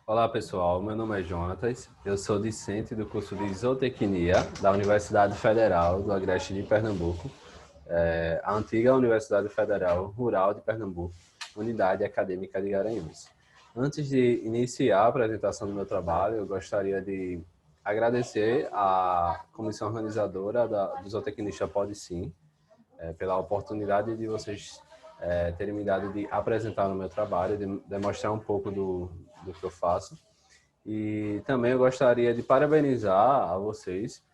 Olá pessoal, meu nome é Jonatas, eu sou discente do curso de Zootecnia da Universidade Federal do Agreste de Pernambuco, a antiga Universidade Federal Rural de Pernambuco, Unidade Acadêmica de Garanhuns. Antes de iniciar a apresentação do meu trabalho, eu gostaria de agradecer à comissão organizadora do Zootecnista Pode Sim, pela oportunidade de vocês terem me dado de apresentar o meu trabalho, de demonstrar um pouco do que eu faço. E também eu gostaria de parabenizar a vocês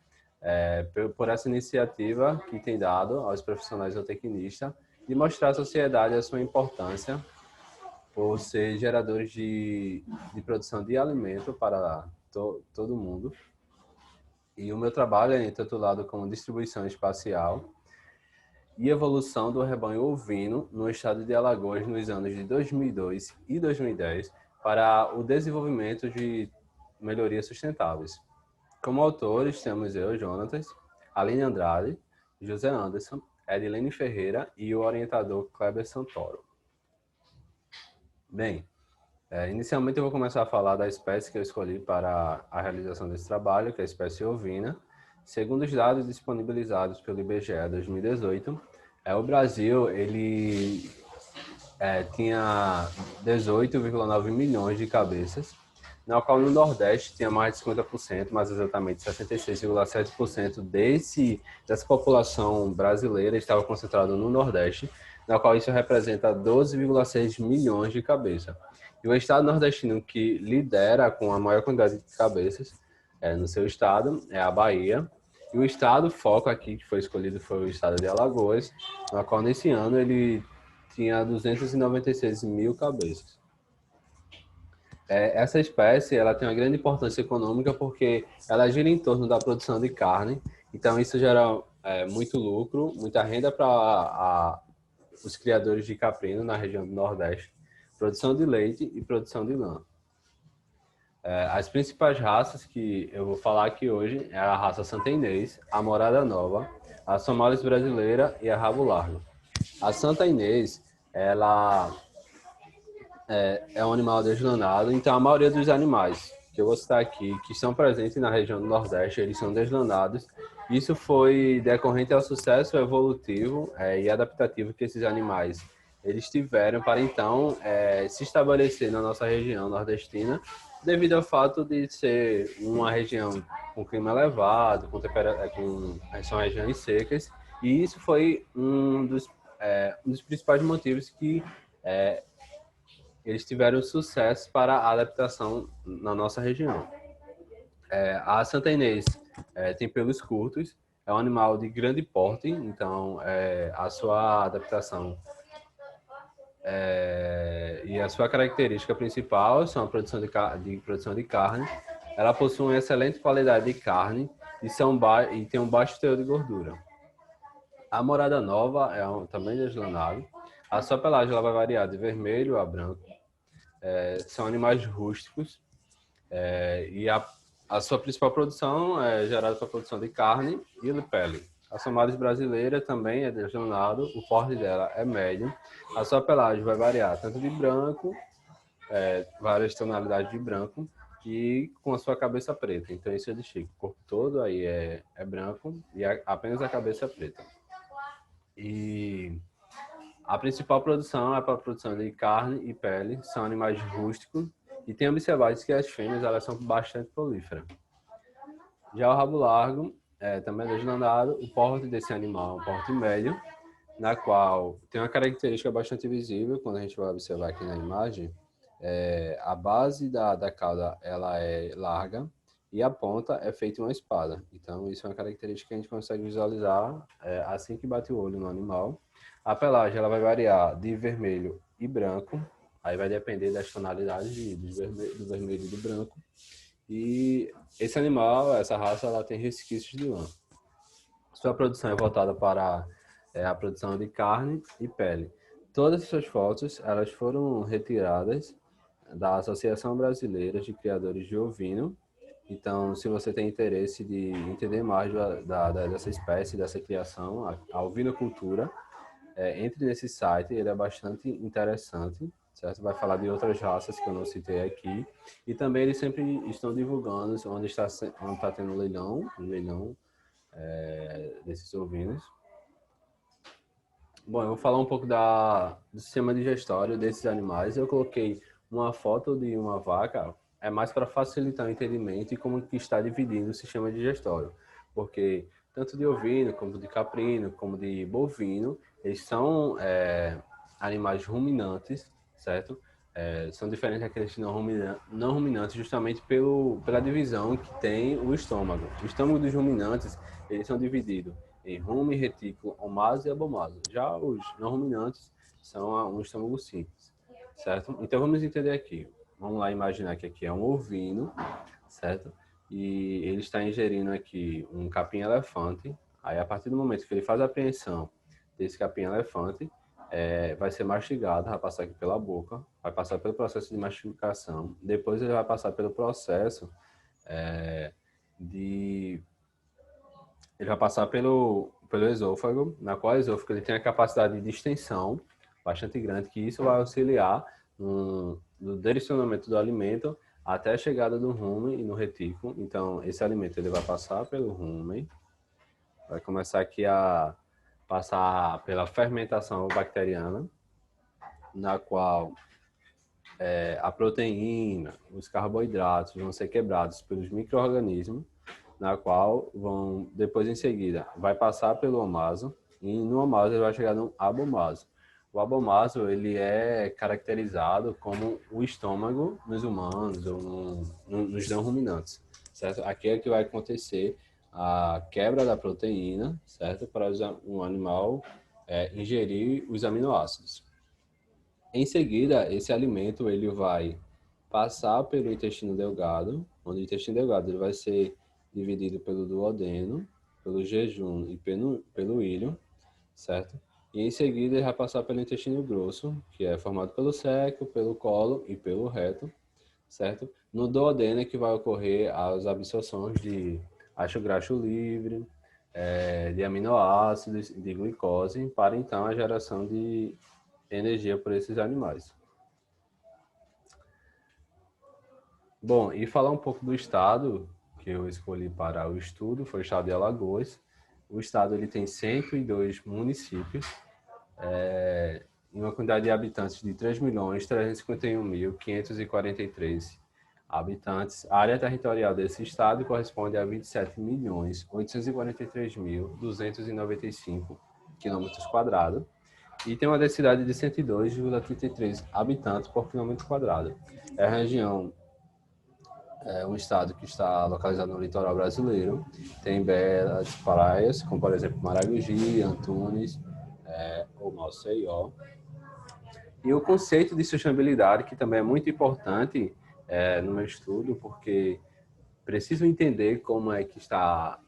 por essa iniciativa que tem dado aos profissionais zootecnistas de mostrar à sociedade a sua importância por ser geradores de produção de alimento para todo mundo. E o meu trabalho é intitulado como Distribuição Espacial e Evolução do Rebanho Ovino no estado de Alagoas nos anos de 2002 e 2010 para o desenvolvimento de melhorias sustentáveis. Como autores, temos eu, Jonatas, Aline Andrade, José Anderson, Edilene Ferreira e o orientador Kleber Santoro. Bem, inicialmente eu vou começar a falar da espécie que eu escolhi para a realização desse trabalho, que é a espécie ovina. Segundo os dados disponibilizados pelo IBGE 2018, o Brasil ele tinha 18,9 milhões de cabeças, na qual no Nordeste tinha mais de 50%, mais exatamente 66,7% dessa população brasileira estava concentrada no Nordeste, na qual isso representa 12,6 milhões de cabeças. E o estado nordestino que lidera com a maior quantidade de cabeças no seu estado é a Bahia. E o estado foco aqui que foi escolhido foi o estado de Alagoas, na qual nesse ano ele tinha 296 mil cabeças. Essa espécie ela tem uma grande importância econômica porque ela gira em torno da produção de carne, então isso gera muito lucro, muita renda para os criadores de caprino na região do Nordeste, produção de leite e produção de lã. As principais raças que eu vou falar aqui hoje é a raça Santa Inês, a Morada Nova, a Somalis brasileira e a Rabo Largo. A Santa Inês, ela é um animal deslanado, então a maioria dos animais que eu vou citar aqui, que estão presentes na região do Nordeste, eles são deslanados. Isso foi decorrente ao sucesso evolutivo e adaptativo que esses animais eles tiveram para então se estabelecer na nossa região nordestina, devido ao fato de ser uma região com clima elevado, são regiões secas, e isso foi um dos principais motivos que eles tiveram sucesso para a adaptação na nossa região. A Santa Inês tem pelos curtos, é um animal de grande porte, então a sua adaptação e a sua característica principal são a produção produção de carne. Ela possui uma excelente qualidade de carne e tem um baixo teor de gordura. A Morada Nova também deslanado. A sua pelagem ela vai variar de vermelho a branco. São animais rústicos e a sua principal produção é gerada para a produção de carne e de pele. A Somalis brasileira também é deslanado, o porte dela é médio. A sua pelagem vai variar tanto de branco, várias tonalidades de branco, e com a sua cabeça preta. Então isso é de Chico. O corpo todo aí é branco e apenas a cabeça é preta. E a principal produção é para a produção de carne e pele, são animais rústicos, e tem observado que as fêmeas elas são bastante prolíferas. Já o rabo largo, também é deslandado, o porte desse animal é um porte médio, na qual tem uma característica bastante visível, quando a gente vai observar aqui na imagem, a base da cauda ela é larga e a ponta é feita uma espada. Então, isso é uma característica que a gente consegue visualizar assim que bate o olho no animal. A pelagem ela vai variar de vermelho e branco, aí vai depender das tonalidades do vermelho e do branco. E esse animal, essa raça, ela tem resquícios de lã. Sua produção é voltada para a produção de carne e pele. Todas essas fotos elas foram retiradas da Associação Brasileira de Criadores de Ovino. Então, se você tem interesse de entender mais dessa espécie, dessa criação, a ovinocultura, entre nesse site, ele é bastante interessante. certo? Vai falar de outras raças que eu não citei aqui. E também eles sempre estão divulgando onde está tendo leilão desses ovinos. Bom, eu vou falar um pouco do sistema digestório desses animais. Eu coloquei uma foto de uma vaca, é mais para facilitar o entendimento e como que está dividindo o sistema digestório. Porque tanto de ovino, como de caprino, como de bovino, eles são animais ruminantes, certo? São diferentes daqueles não ruminantes justamente pela divisão que tem o estômago. O estômago dos ruminantes, eles são divididos em rumen, retículo, omaso e abomaso. Já os não ruminantes são um estômago simples, certo? Então vamos entender aqui. Vamos lá imaginar que aqui é um ovino, certo? E ele está ingerindo aqui um capim-elefante. Aí a partir do momento que ele faz a apreensão desse capim-elefante, vai ser mastigado, vai passar aqui pela boca, vai passar pelo processo de mastigação, depois ele vai passar pelo processo de ele vai passar pelo esôfago, na qual o esôfago ele tem a capacidade de extensão bastante grande, que isso vai auxiliar no direcionamento do alimento até a chegada do rumen e no retículo. Então, esse alimento ele vai passar pelo rumen, vai começar aqui a passar pela fermentação bacteriana, na qual a proteína, os carboidratos vão ser quebrados pelos micro-organismos, na qual vão, depois em seguida, vai passar pelo omaso, e no omaso ele vai chegar no abomaso. O abomaso, ele é caracterizado como o estômago nos humanos ou nos não ruminantes, certo? Aqui é que vai acontecer a quebra da proteína, certo? Para um animal ingerir os aminoácidos. Em seguida, esse alimento ele vai passar pelo intestino delgado, onde o intestino delgado ele vai ser dividido pelo duodeno, pelo jejum e pelo íleo, certo? E em seguida ele vai passar pelo intestino grosso, que é formado pelo seco, pelo colo e pelo reto, certo? No duodeno é que vai ocorrer as absorções de ácido graxo livre, de aminoácidos, de glicose, para então a geração de energia por esses animais. Bom, e falar um pouco do estado que eu escolhi para o estudo, foi o estado de Alagoas. O estado ele tem 102 municípios, e uma quantidade de habitantes de 3.351.543 habitantes. A área territorial desse estado corresponde a 27.843.295 quilômetros quadrados e tem uma densidade de 102,33 habitantes por quilômetro quadrado. É a região um estado que está localizado no litoral brasileiro, tem belas praias, como por exemplo Maragogi, Antunes, ou Maceió. E o conceito de sustentabilidade, que também é muito importante no meu estudo, porque preciso entender como é que está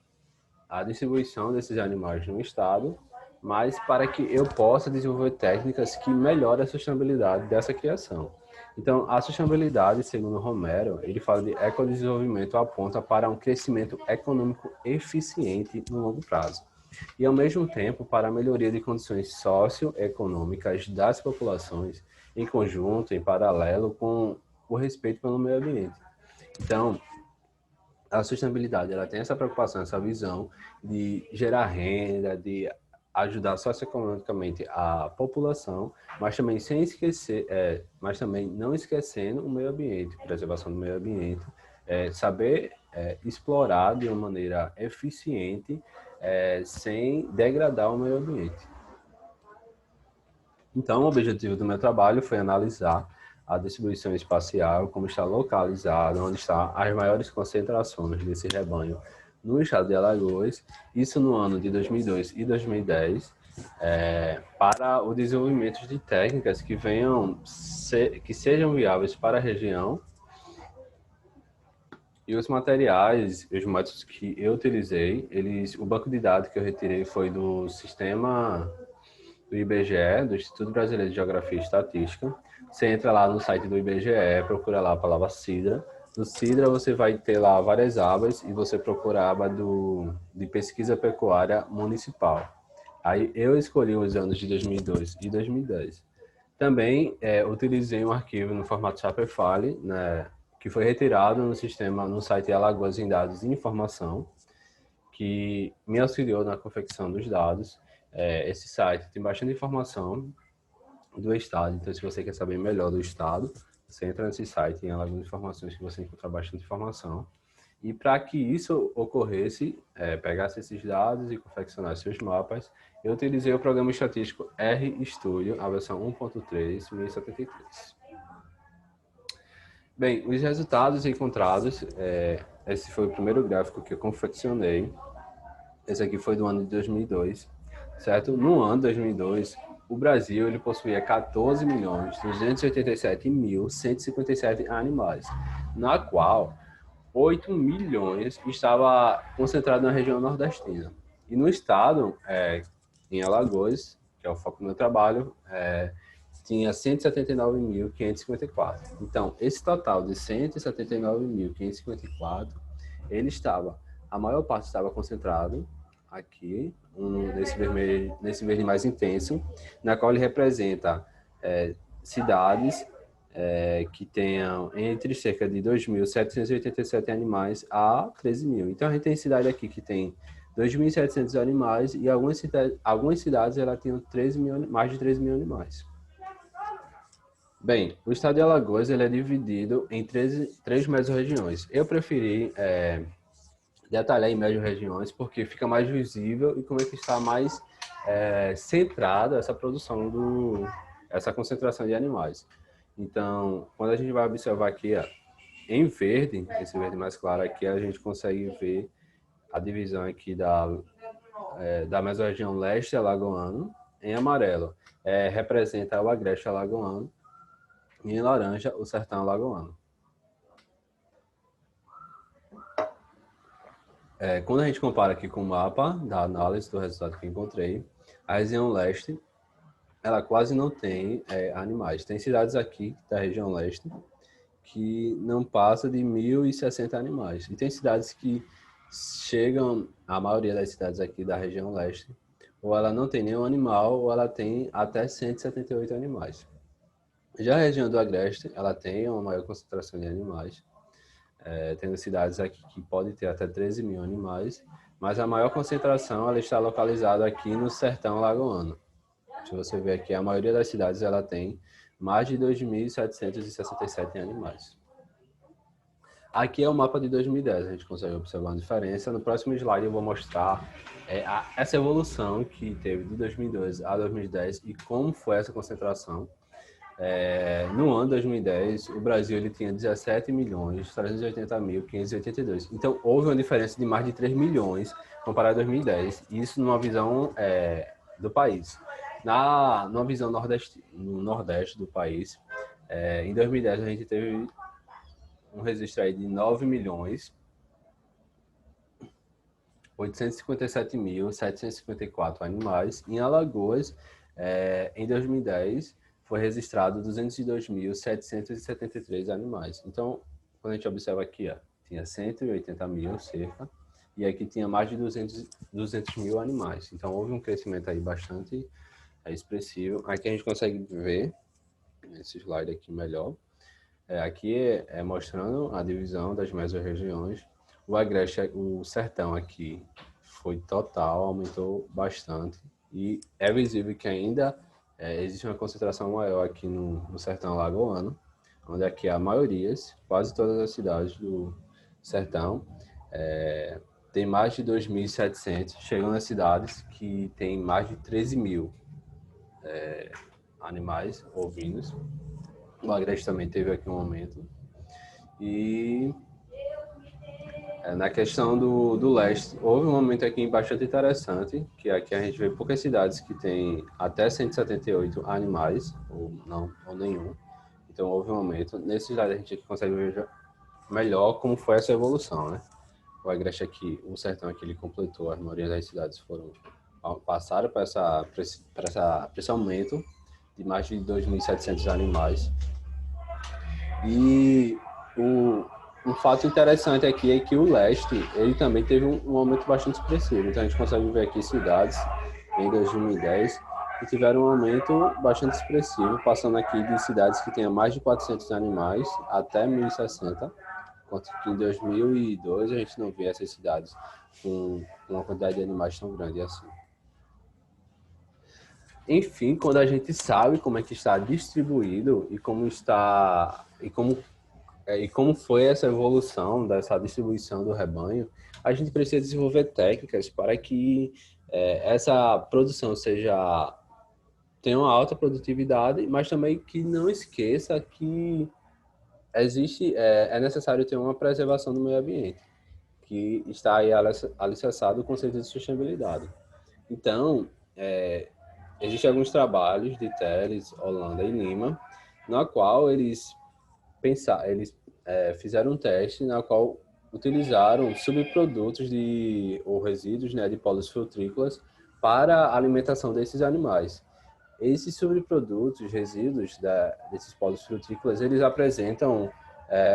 a distribuição desses animais no estado, mas para que eu possa desenvolver técnicas que melhorem a sustentabilidade dessa criação. Então, a sustentabilidade, segundo Romero, ele fala de ecodesenvolvimento aponta para um crescimento econômico eficiente no longo prazo e, ao mesmo tempo, para a melhoria de condições socioeconômicas das populações em conjunto, em paralelo com o respeito pelo meio ambiente. Então, a sustentabilidade ela tem essa preocupação, essa visão de gerar renda, de ajudar socioeconomicamente a população, mas também sem esquecer, mas também não esquecendo o meio ambiente, preservação do meio ambiente, saber explorar de uma maneira eficiente, sem degradar o meio ambiente. Então, o objetivo do meu trabalho foi analisar a distribuição espacial, como está localizada, onde estão as maiores concentrações desse rebanho no estado de Alagoas, isso no ano de 2002 e 2010, para o desenvolvimento de técnicas que que sejam viáveis para a região. E os materiais, os métodos que eu utilizei, o banco de dados que eu retirei foi do sistema do IBGE, do Instituto Brasileiro de Geografia e Estatística. Você entra lá no site do IBGE, procura lá a palavra Sidra. No Sidra você vai ter lá várias abas e você procura a aba de pesquisa pecuária municipal. Aí eu escolhi os anos de 2002 e 2010 Também utilizei um arquivo no formato Shapefile, né, que foi retirado no site Alagoas em Dados e Informação, que me auxiliou na confecção dos dados. Esse site tem bastante informação do estado, então se você quer saber melhor do estado, você entra nesse site, em Alagoas Informações, que você encontra bastante informação. E para que isso ocorresse, pegasse esses dados e confeccionasse seus mapas, eu utilizei o programa estatístico RStudio, a versão 1.3, 1073. Bem, os resultados encontrados, esse foi o primeiro gráfico que eu confeccionei. Esse aqui foi do ano de 2002, certo? No ano de 2002, o Brasil ele possuía 14.287.157 animais, na qual 8 milhões estava concentrado na região nordestina. E no estado, em Alagoas, que é o foco do meu trabalho, tinha 179.554. Então, esse total de 179.554, a maior parte estava concentrado aqui, nesse verde mais intenso, na qual ele representa cidades que tenham entre cerca de 2.787 animais a 13.000. Então, a gente tem cidade aqui que tem 2.700 animais e algumas cidades ela tem mais de 13.000 animais. Bem, o estado de Alagoas ele é dividido em três mesorregiões. Eu preferi detalhar em mesorregiões porque fica mais visível e como é que está mais centrada essa produção, essa concentração de animais. Então, quando a gente vai observar aqui, em verde, esse verde mais claro aqui, a gente consegue ver a divisão aqui da mesorregião leste alagoano. Em amarelo, representa o agreste alagoano. E em laranja, o sertão alagoano. Quando a gente compara aqui com o mapa da análise do resultado que encontrei, a região leste, ela quase não tem animais. Tem cidades aqui da região leste que não passa de 1.060 animais. E tem cidades que chegam, a maioria das cidades aqui da região leste, ou ela não tem nenhum animal, ou ela tem até 178 animais. Já a região do agreste, ela tem uma maior concentração de animais, tendo cidades aqui que podem ter até 13.000 animais, mas a maior concentração ela está localizada aqui no sertão alagoano. Se você ver aqui, a maioria das cidades ela tem mais de 2.767 animais. Aqui é o mapa de 2010, a gente consegue observar a diferença. No próximo slide eu vou mostrar essa evolução que teve de 2002 a 2010 e como foi essa concentração. No ano 2010, o Brasil ele tinha 17.380.582. Então, houve uma diferença de mais de 3 milhões comparado a 2010. Isso numa visão do país. Numa visão no nordeste do país, em 2010 a gente teve um registro aí de 9.857.754 animais. Em Alagoas, em 2010, foi registrado 202.773 animais. Então, quando a gente observa aqui, tinha 180.000 cerca, e aqui tinha mais de 200.000 animais. Então, houve um crescimento aí bastante expressivo. Aqui a gente consegue ver, esse slide aqui melhor, aqui mostrando a divisão das mesorregiões. O agreste, o sertão aqui foi total, aumentou bastante, e é visível que ainda existe uma concentração maior aqui no sertão alagoano, onde aqui a maioria, quase todas as cidades do sertão, tem mais de 2.700, chegam nas cidades que tem mais de 13.000 animais ovinos. O agreste também teve aqui um aumento. E na questão do leste, houve um momento aqui bastante interessante, que aqui a gente vê poucas cidades que têm até 178 animais, ou nenhum. Então, houve um aumento. Nesse slide, a gente aqui consegue ver melhor como foi essa evolução, né? O agreste aqui, o sertão aqui, ele completou, a maioria das cidades passaram para esse aumento de mais de 2.700 animais. E um fato interessante aqui é que o leste, ele também teve um aumento bastante expressivo. Então, a gente consegue ver aqui cidades em 2010 e tiveram um aumento bastante expressivo, passando aqui de cidades que tenham mais de 400 animais até 1060, enquanto que em 2002 a gente não via essas cidades com uma quantidade de animais tão grande assim. Enfim, quando a gente sabe como é que está distribuído e como foi essa evolução dessa distribuição do rebanho, a gente precisa desenvolver técnicas para que essa produção tenha uma alta produtividade, mas também que não esqueça que é necessário ter uma preservação do meio ambiente, que está aí alicerçado o conceito de sustentabilidade. Então, existem alguns trabalhos de Teles, Holanda e Lima, na qual eles fizeram um teste na qual utilizaram subprodutos ou resíduos, né, de pólios filtrícolas para a alimentação desses animais. Esses subprodutos, resíduos desses pólios filtrícolas, eles apresentam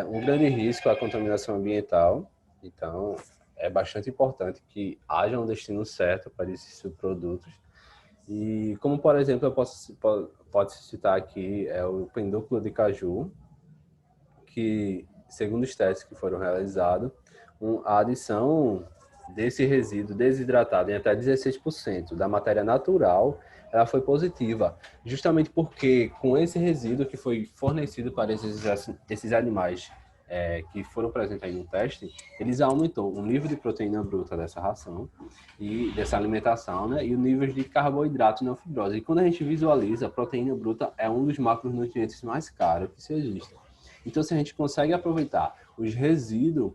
um grande risco à contaminação ambiental. Então, é bastante importante que haja um destino certo para esses subprodutos. E como, por exemplo, pode citar aqui o pendúculo de caju, que, segundo os testes que foram realizados, a adição desse resíduo desidratado em até 16% da matéria natural, ela foi positiva, justamente porque com esse resíduo que foi fornecido para esses animais que foram presentes aí no teste, eles aumentou o nível de proteína bruta dessa ração e dessa alimentação, né, e o nível de carboidrato não fibroso. E quando a gente visualiza, a proteína bruta é um dos macronutrientes mais caros que se existe. Então, se a gente consegue aproveitar os resíduos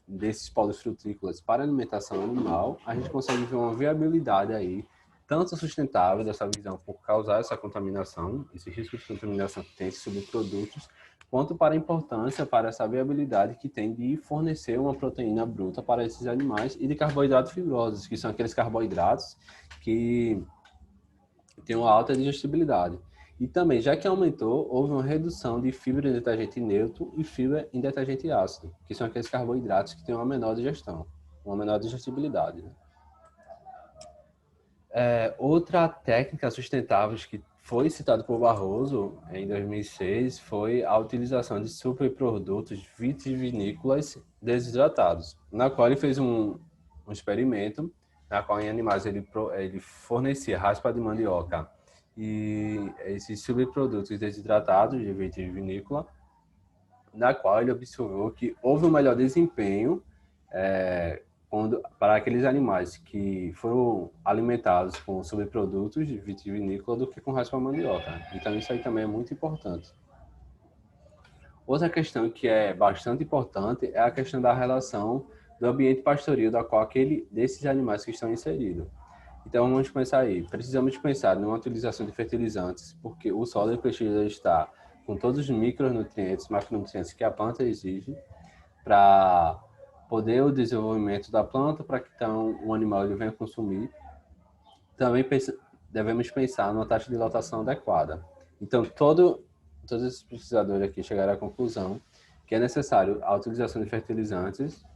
desses pólios frutícolas para alimentação animal, a gente consegue ver uma viabilidade aí, tanto sustentável dessa visão por causar essa contaminação, esse risco de contaminação que tem esses subprodutos, quanto para a importância, para essa viabilidade que tem de fornecer uma proteína bruta para esses animais e de carboidratos fibrosos, que são aqueles carboidratos que têm uma alta digestibilidade. E também, já que aumentou, houve uma redução de fibra em detergente neutro e fibra em detergente ácido, que são aqueles carboidratos que têm uma menor digestão, uma menor digestibilidade, né? Outra técnica sustentável que foi citada por Barroso em 2006 foi a utilização de superprodutos vitivinícolas desidratados, na qual ele fez um experimento, na qual em animais ele fornecia raspa de mandioca e esses subprodutos desidratados de vitivinícola, na qual ele observou que houve um melhor desempenho para aqueles animais que foram alimentados com subprodutos de vitivinícola do que com raspa de mandioca. Então isso aí também é muito importante. Outra questão que é bastante importante é a questão da relação do ambiente pastoril da qual desses animais que estão inseridos. Então vamos pensar aí, precisamos pensar numa utilização de fertilizantes, porque o solo precisa estar com todos os micronutrientes, macronutrientes que a planta exige para poder o desenvolvimento da planta, para que então o animal ele venha consumir. Também devemos pensar numa taxa de lotação adequada. Então todos esses pesquisadores aqui chegaram à conclusão que é necessário a utilização de fertilizantes,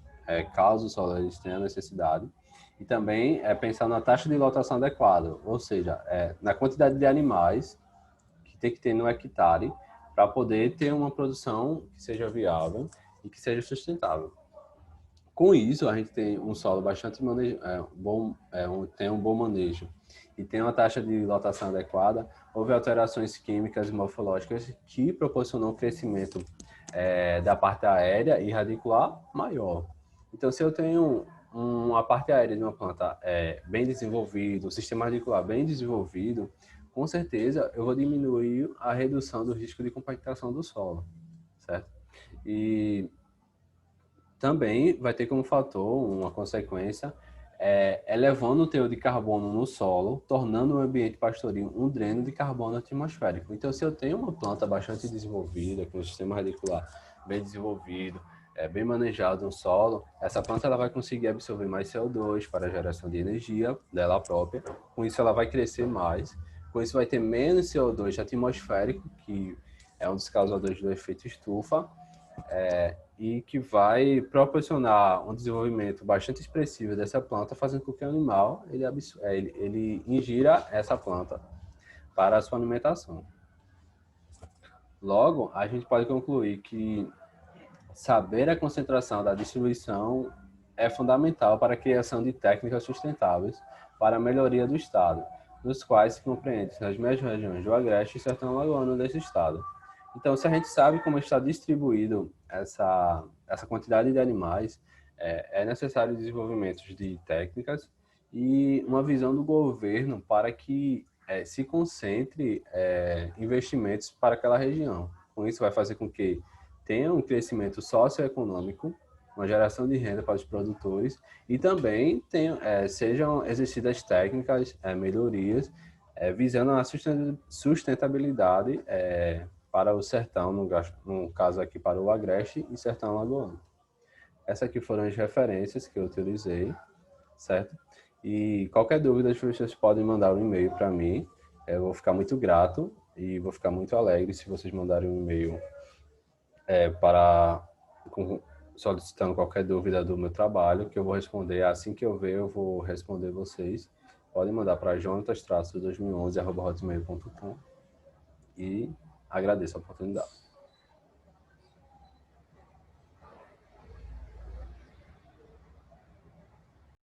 caso o solo tenha necessidade, e também pensar na taxa de lotação adequada, ou seja, na quantidade de animais que tem que ter no hectare para poder ter uma produção que seja viável e que seja sustentável. Com isso, a gente tem um solo bastante tem um bom manejo e tem uma taxa de lotação adequada. Houve alterações químicas e morfológicas que proporcionam um crescimento da parte aérea e radicular maior. Então, se eu tenho uma parte aérea de uma planta bem desenvolvida, um sistema radicular bem desenvolvido, com certeza eu vou diminuir a redução do risco de compactação do solo, certo? E também vai ter como fator, uma consequência, elevando o teor de carbono no solo, tornando o ambiente pastoril um dreno de carbono atmosférico. Então, se eu tenho uma planta bastante desenvolvida, com um sistema radicular bem desenvolvido, bem manejado no solo, essa planta ela vai conseguir absorver mais CO2 para a geração de energia dela própria. Com isso, ela vai crescer mais. Com isso, vai ter menos CO2 atmosférico, que é um dos causadores do efeito estufa. e que vai proporcionar um desenvolvimento bastante expressivo dessa planta, fazendo com que o animal ele ingira essa planta para a sua alimentação. Logo, a gente pode concluir que saber a concentração da distribuição é fundamental para a criação de técnicas sustentáveis para a melhoria do estado, nos quais se compreende as mesmas regiões do Agreste e Sertão Alagoano desse estado. Então, se a gente sabe como está distribuído essa quantidade de animais, é necessário o desenvolvimento de técnicas e uma visão do governo para que se concentre investimentos para aquela região. Com isso, vai fazer com que tenha um crescimento socioeconômico, uma geração de renda para os produtores e também sejam exercidas técnicas, melhorias, visando a sustentabilidade para o sertão, no caso aqui para o Agreste e sertão alagoano. Essas aqui foram as referências que eu utilizei, certo? E qualquer dúvida, vocês podem mandar um e-mail para mim. Eu vou ficar muito grato e vou ficar muito alegre se vocês mandarem um e-mail solicitando qualquer dúvida do meu trabalho, que eu vou responder. Assim que eu ver, eu vou responder vocês. Podem mandar para jonatas-2011@hotmail.com e agradeço a oportunidade.